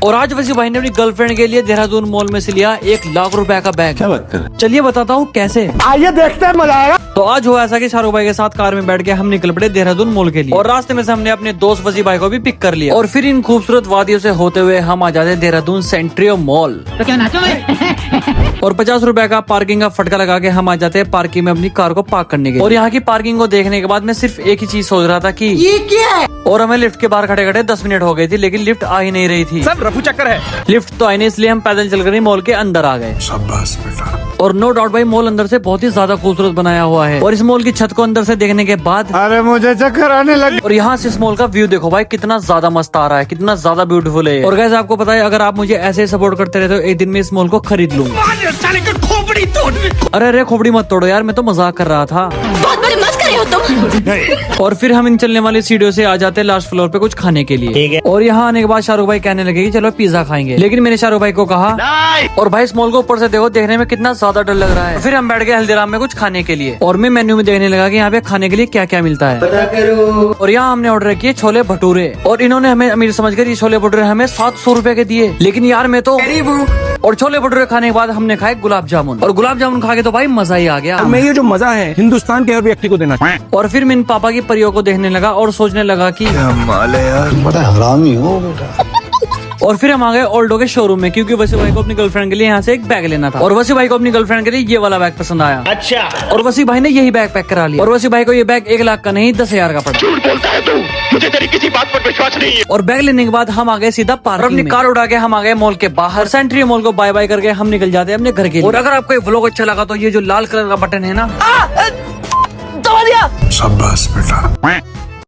और आज वैसे भाई ने अपनी गर्लफ्रेंड के लिए देहरादून मॉल में से लिया 1 लाख रुपए का बैग। क्या बात कर रहे हैं? चलिए बताता हूँ कैसे। आइए देखते हैं, मजा आएगा। तो आज हुआ ऐसा कि शाहरुख भाई के साथ कार में बैठ के हम निकल पड़े देहरादून मॉल के लिए, और रास्ते में से हमने अपने दोस्त वसी भाई को भी पिक कर लिया, और फिर इन खूबसूरत वादियों से होते हुए हम आ जाते देहरादून सेंट्रियो मॉल। तो क्या नाचो मैं? और 50 रुपए का पार्किंग का फटका लगा के हम आ जाते हैं पार्किंग में अपनी कार को पार्क करने के लिए। और यहाँ की पार्किंग को देखने के बाद मैं सिर्फ एक ही चीज सोच रहा था कि ये क्या है? और हमें लिफ्ट के बाहर खड़े खड़े 10 मिनट हो गए थे, लेकिन लिफ्ट आ ही नहीं रही थी। सब रफू चक्कर है। लिफ्ट तो आई नहीं, इसलिए हम पैदल चल कर ही मॉल के अंदर आ गए। शाबाश बेटा। और नो डाउट भाई मॉल अंदर से बहुत ही ज्यादा खूबसूरत बनाया हुआ है, और इस मॉल की छत को अंदर से देखने के बाद अरे मुझे चक्कर आने लगे। और यहाँ से इस मॉल का व्यू देखो भाई, कितना ज्यादा मस्त आ रहा है, कितना ज्यादा ब्यूटीफुल है। और गाइस आपको पता है, अगर आप मुझे ऐसे सपोर्ट करते रहते हो, एक दिन में इस मॉल को खरीद लूंगा। अरे खोपड़ी मत तोड़ो यार, मैं तो मजाक कर रहा था। बहुत बड़े मस्करे हो तुम। और फिर हम इन चलने वाली सीढ़ियों से आ जाते हैं लास्ट फ्लोर पे कुछ खाने के लिए। ठीक है। और यहाँ आने के बाद शाहरुख भाई कहने लगे कि चलो पिज्जा खाएंगे, लेकिन मैंने शाहरुख भाई को कहा और भाई इस मॉल को ऊपर से देखो, देखने में कितना ज्यादा डर लग रहा है। फिर हम बैठ गए हल्दीराम में कुछ खाने के लिए, और मैं मेन्यू में देखने लगा कि यहाँ पे खाने के लिए क्या क्या मिलता है। पता करो। और यहाँ हमने ऑर्डर किए छोले भटूरे, और इन्होंने हमें अमीर समझकर ये छोले भटूरे हमें 700 रुपए के दिए। लेकिन यार मैं तो और छोले भटूरे खाने के बाद हमने खाए गुलाब जामुन, और गुलाब जामुन खा के तो भाई मजा ही आ गया। मैं ये जो मजा है हिंदुस्तान के हर व्यक्ति को देना चाहिए। और फिर मैं इन पापा की परियों को देखने लगा और सोचने लगा कि बड़ा हरामी हो बेटा। और फिर हम आ गए ऑल्डो के शोरूम में, क्योंकि वसी भाई को अपनी गर्लफ्रेंड के लिए यहाँ से एक बैग लेना था, और वसी भाई को अपनी गर्लफ्रेंड के लिए ये वाला बैग पसंद आया। अच्छा। और वसी भाई ने यही बैग पैक करा लिया, और वसी भाई को ये बैग 1 लाख का नहीं 10,000 का पड़ा। झूठ बोलता है तू, मुझे तेरी किसी बात पर विश्वास नहीं है। और बैग लेने के बाद हम आ गए सीधा पार्क, अपनी कार उड़ा के हम आ गए मॉल के बाहर। सेंट्रियो मॉल को बाय बाय करके हम निकल जाते हैं अपने घर के लिए। और अगर आपको ये व्लॉग अच्छा लगा तो ये जो लाल कलर का बटन है ना, शाबाश बेटा।